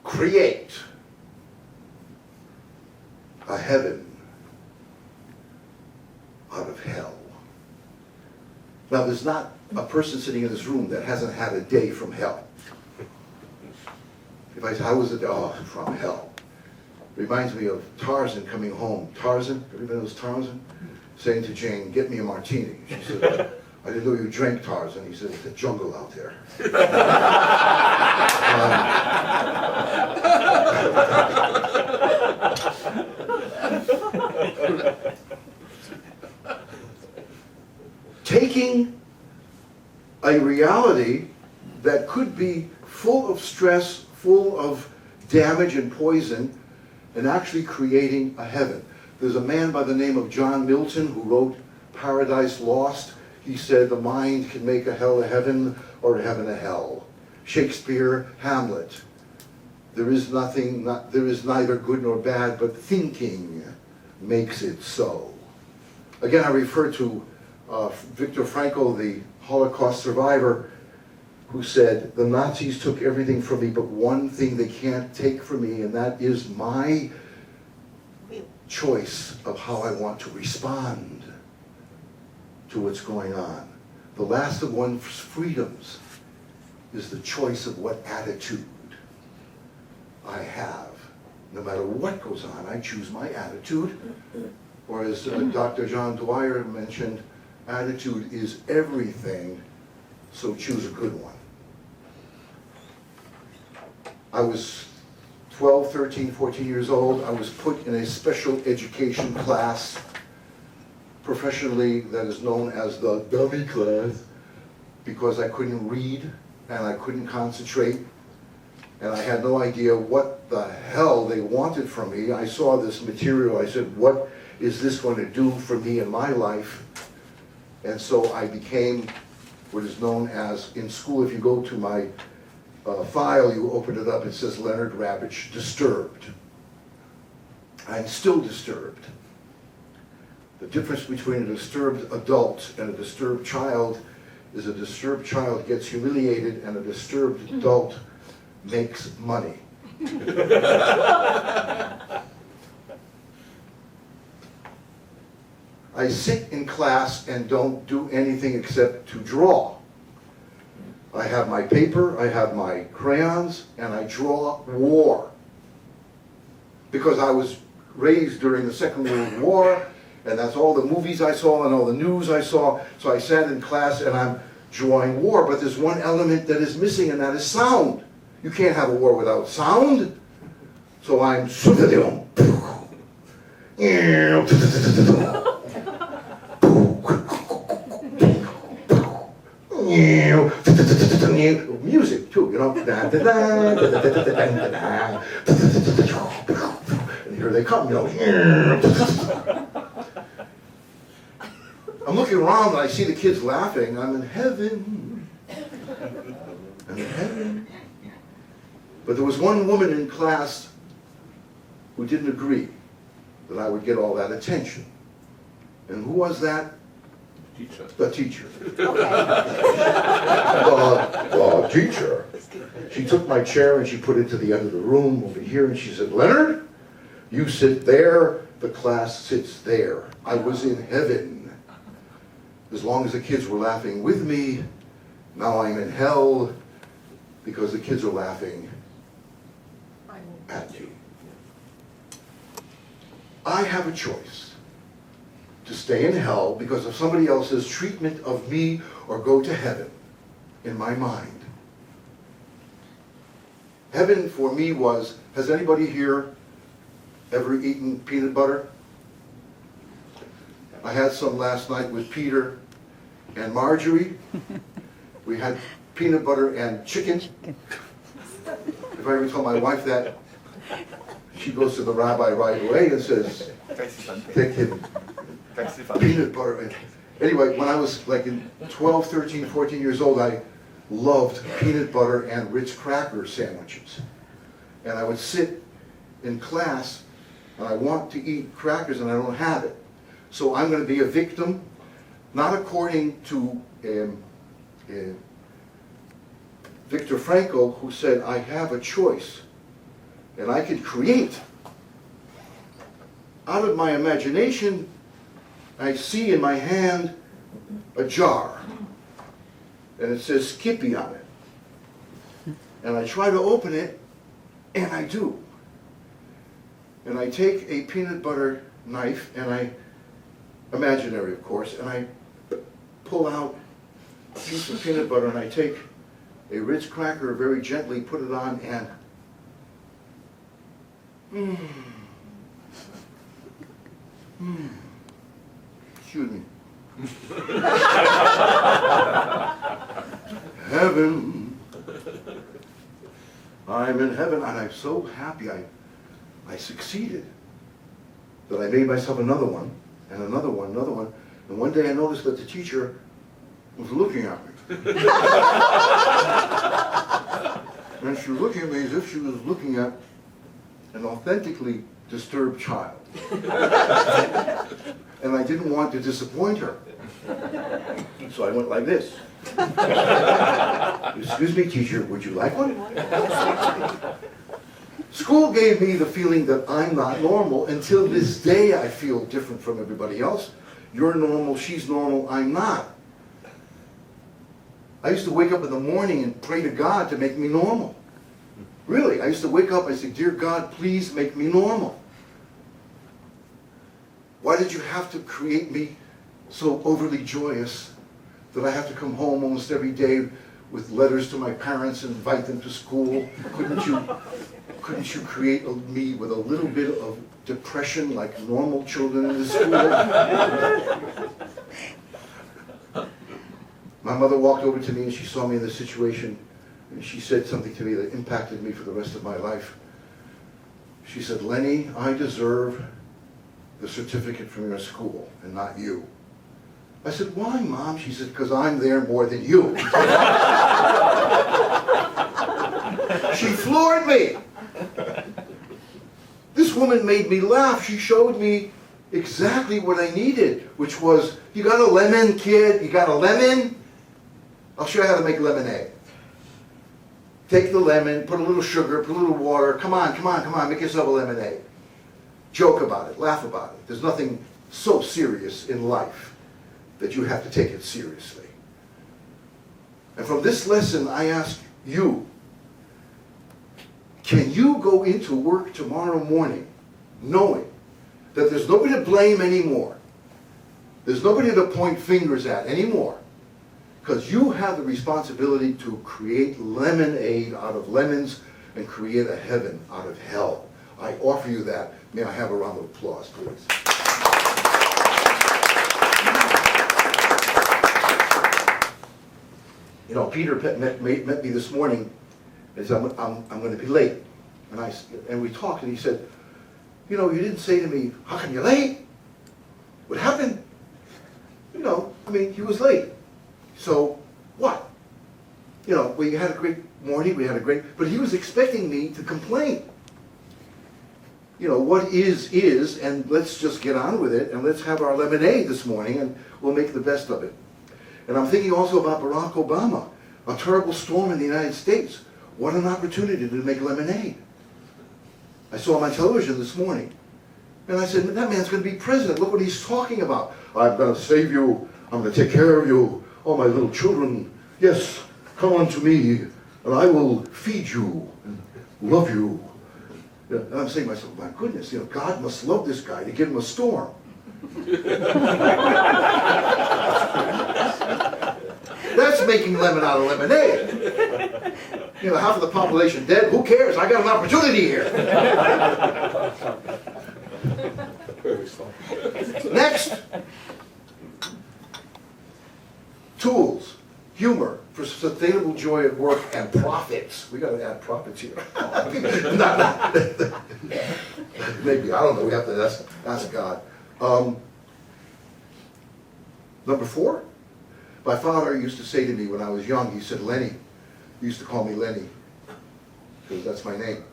create a heaven out of hell. Now, there's not a person sitting in this room that hasn't had a day from hell. If I say, how was it? Oh, from hell. Reminds me of Tarzan coming home. Tarzan, everybody knows Tarzan? Saying to Jane, get me a martini. She said, I didn't know you drank Tarzan. He said, it's a jungle out there. Taking a reality that could be full of stress, full of damage and poison, and actually creating a heaven. There's a man by the name of John Milton who wrote Paradise Lost. He said the mind can make a hell a heaven or a heaven a hell. Shakespeare, Hamlet. There is neither good nor bad, but thinking makes it so. Again, I refer to Viktor Frankl, the Holocaust survivor, who said, the Nazis took everything from me, but one thing they can't take from me, and that is my choice of how I want to respond to what's going on. The last of one's freedoms is the choice of what attitude I have. No matter what goes on, I choose my attitude. Or as Dr. John Dwyer mentioned, attitude is everything, so choose a good one. I was 12, 13, 14 years old. I was put in a special education class, professionally that is known as the dummy class, because I couldn't read and I couldn't concentrate, and I had no idea what the hell they wanted from me. I saw this material. I said, what is this going to do for me in my life? And so I became what is known as, in school, if you go to my file, you open it up, it says Leonard Ravich, disturbed. I'm still disturbed. The difference between a disturbed adult and a disturbed child is a disturbed child gets humiliated and a disturbed adult makes money. I sit in class and don't do anything except to draw. I have my paper, I have my crayons, and I draw war. Because I was raised during the Second World War, and that's all the movies I saw and all the news I saw. So I sat in class and I'm drawing war, but there's one element that is missing, and that is sound. You can't have a war without sound. So I'm music too, you know. And here they come, you know. I'm looking around and I see the kids laughing. I'm in heaven. I'm in heaven. But there was one woman in class who didn't agree that I would get all that attention. And who was that? Teacher. The teacher. The teacher. She took my chair and she put it to the end of the room over here, and she said, Leonard, you sit there, the class sits there. I was in heaven. As long as the kids were laughing with me, now I'm in hell because the kids are laughing at me. I have a choice to stay in hell because of somebody else's treatment of me, or go to heaven in my mind. Heaven for me was, has anybody here ever eaten peanut butter? I had some last night with Peter and Marjorie. We had peanut butter and chicken. If I ever tell my wife that, she goes to the rabbi right away and says, take him peanut butter. And anyway, when I was like in 12, 13, 14 years old, I loved peanut butter and Ritz cracker sandwiches. And I would sit in class and I want to eat crackers and I don't have it. So I'm going to be a victim, not according to Viktor Frankl, who said, I have a choice. And I could create. Out of my imagination, I see in my hand a jar. And it says Skippy on it. And I try to open it, and I do. And I take a peanut butter knife, and I, imaginary of course, and I pull out a piece of peanut butter, and I take a Ritz cracker, very gently put it on, and excuse me. Heaven. I'm in heaven, and I'm so happy I succeeded. That I made myself another one, and another one, another one. And one day I noticed that the teacher was looking at me. And she was looking at me as if she was looking at an authentically disturbed child. And I didn't want to disappoint her. So I went like this. Excuse me, teacher, would you like one? School gave me the feeling that I'm not normal. Until this day, I feel different from everybody else. You're normal, she's normal, I'm not. I used to wake up in the morning and pray to God to make me normal. Really, I used to wake up and say, dear God, please make me normal. Why did you have to create me so overly joyous that I have to come home almost every day with letters to my parents and invite them to school? Couldn't you create me with a little bit of depression like normal children in the school? My mother walked over to me and she saw me in this situation, and she said something to me that impacted me for the rest of my life. She said, Lenny, I deserve the certificate from your school and not you. I said, why, Mom? She said, because I'm there more than you. She floored me. This woman made me laugh. She showed me exactly what I needed, which was, you got a lemon, kid? You got a lemon? I'll show you how to make lemonade. Take the lemon, put a little sugar, put a little water. Come on, come on, come on, make yourself a lemonade. Joke about it, laugh about it. There's nothing so serious in life that you have to take it seriously. And from this lesson, I ask you, can you go into work tomorrow morning knowing that there's nobody to blame anymore? There's nobody to point fingers at anymore. Because you have the responsibility to create lemonade out of lemons and create a heaven out of hell. I offer you that. May I have a round of applause, please? You know, Peter met me this morning and said, I'm going to be late. And we talked, and he said, you know, you didn't say to me, how come you're late? What happened? You know, I mean, he was late. So, what? You know, we had a great morning, but he was expecting me to complain. You know, what is, and let's just get on with it, and let's have our lemonade this morning, and we'll make the best of it. And I'm thinking also about Barack Obama, a terrible storm in the United States. What an opportunity to make lemonade. I saw him on television this morning, and I said, that man's going to be president. Look what he's talking about. I'm going to save you. I'm going to take care of you. Oh, my little children, yes, come unto me, and I will feed you and love you. And I'm saying to myself, my goodness, you know, God must love this guy to give him a storm. That's making lemon out of lemonade. You know, half of the population dead, who cares? I got an opportunity here. Next. Tools, humor for sustainable joy at work and profits. We got to add profits here. Maybe, I don't know. We have to ask God. Number 4, my father used to say to me when I was young, he said, Lenny. He used to call me Lenny because that's my name.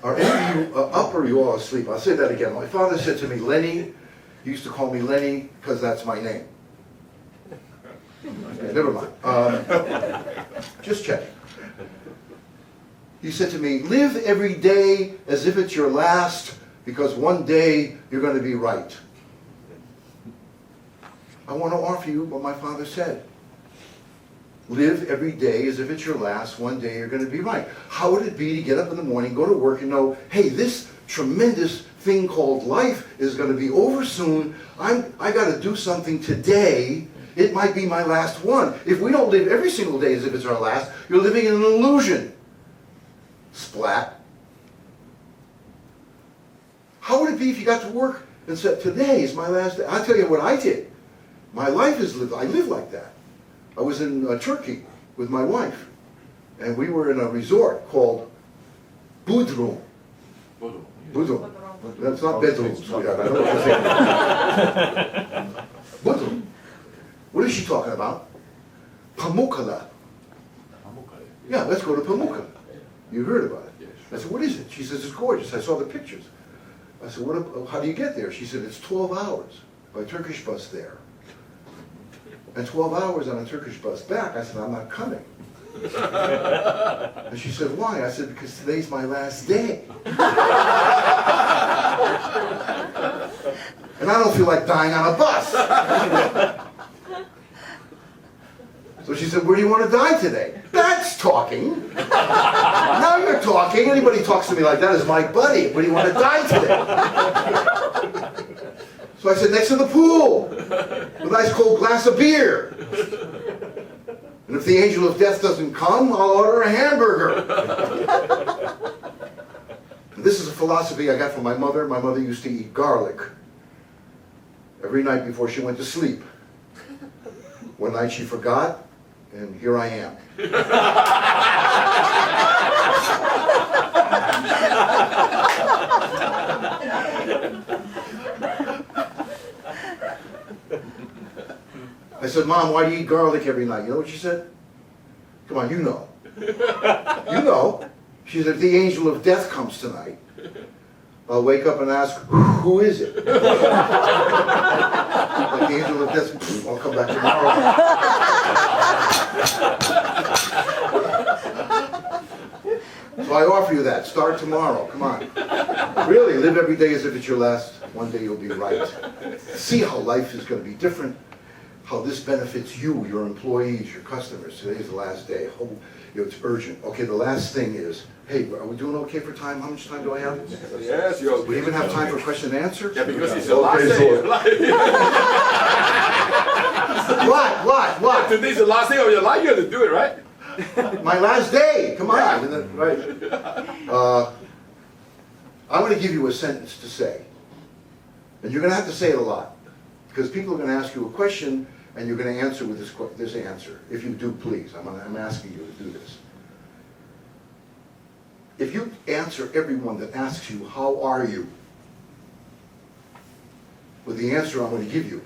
Are any of you up or are you all asleep? I'll say that again. My father said to me, Lenny. He used to call me Lenny because that's my name. Okay, never mind. Just checking. He said to me, live every day as if it's your last, because one day you're going to be right. I want to offer you what my father said. Live every day as if it's your last. One day you're going to be right. How would it be to get up in the morning, go to work, and know, hey, this tremendous thing called life is going to be over soon. I got to do something today. It might be my last one. If we don't live every single day as if it's our last, you're living in an illusion. Splat. How would it be if you got to work and said, today is my last day? I'll tell you what I did. My life is lived. I live like that. I was in Turkey with my wife, and we were in a resort called Bodrum. Bodrum. That's not bedroom, sweetheart. I know what you're thinking. Bodrum. What is she talking about? Pamukkale. Yeah, let's go to Pamukkale. You heard about it. I said, what is it? She says, it's gorgeous. I saw the pictures. I said, how do you get there? She said, it's 12 hours by Turkish bus there. And 12 hours on a Turkish bus back. I said, I'm not coming. And she said, why? I said, because today's my last day. And I don't feel like dying on a bus. So she said, where do you want to die today? That's talking. Now you're talking. Anybody talks to me like that is my buddy. Where do you want to die today? So I said, next to the pool, with a nice cold glass of beer. And if the angel of death doesn't come, I'll order a hamburger. And this is a philosophy I got from my mother. My mother used to eat garlic every night before she went to sleep. One night she forgot, and here I am. I said, Mom, why do you eat garlic every night? You know what she said? Come on, you know. You know. She said, if the angel of death comes tonight, I'll wake up and ask, who is it? Like the angel of death, I'll come back tomorrow. So I offer you that. Start tomorrow. Come on. Really, live every day as if it's your last. One day you'll be right. See how life is going to be different. How this benefits you, your employees, your customers. Today's the last day. It's urgent. Okay, the last thing is, hey, are we doing okay for time? How much time do I have? Yes, you're okay. We even have time for question and answer? Yeah, because it's your last day of your life. What? Today's the last day of your life, you have to do it, right? My last day, come on. Yeah. Right. I'm going to give you a sentence to say. And you're going to have to say it a lot. Because people are going to ask you a question, and you're going to answer with this answer. If you do, please. I'm asking you to do this. If you answer everyone that asks you, how are you? With the answer I'm going to give you,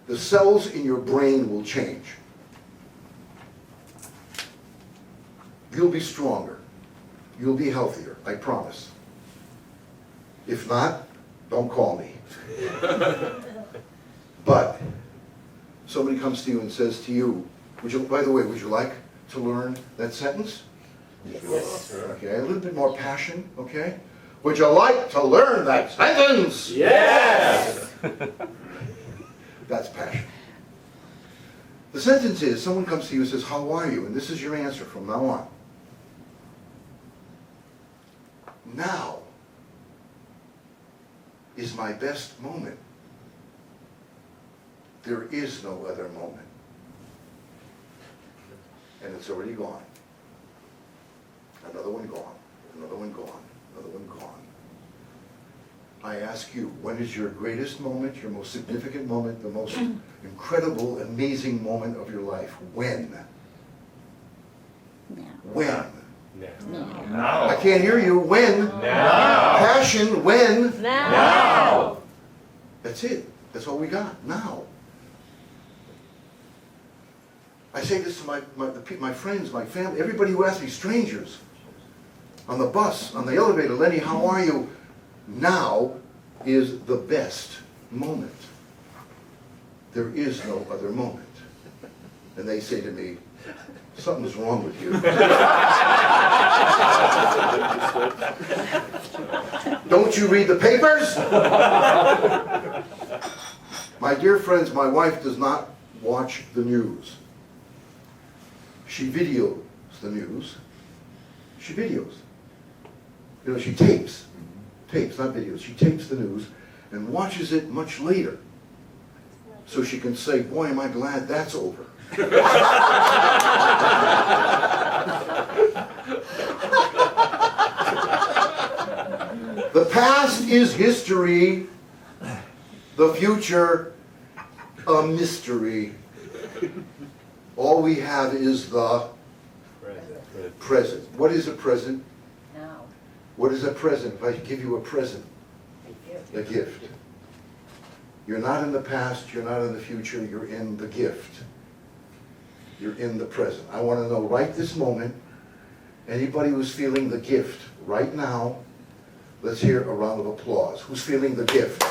the cells in your brain will change. You'll be stronger. You'll be healthier, I promise. If not, don't call me. But somebody comes to you and says to you, by the way, would you like to learn that sentence? Yes. Okay, a little bit more passion, okay? Would you like to learn that sentence? Yes. That's passion. The sentence is, someone comes to you and says, how are you? And this is your answer from now on. Now is my best moment. There is no other moment. And it's already gone. Another one gone. Another one gone. Another one gone. I ask you, when is your greatest moment, your most significant moment, the most incredible, amazing moment of your life? When? Now. When? Now. I can't hear you. When? Now. Passion, when? Now. That's it. That's all we got. Now. I say this to my friends, my family, everybody who asks me, strangers, on the bus, on the elevator, Lenny, how are you? Now is the best moment. There is no other moment. And they say to me, Something's wrong with you. Don't you read the papers? My dear friends, my wife does not watch the news. She videos the news. She videos. You know, she tapes, not videos. She tapes the news and watches it much later. So she can say, boy, am I glad that's over. The past is history. The future, a mystery. All we have is the present. What is a present? Now. What is a present? If I give you a present, a gift. You're not in the past, you're not in the future, you're in the gift. You're in the present. I want to know right this moment, anybody who's feeling the gift right now, let's hear a round of applause. Who's feeling the gift?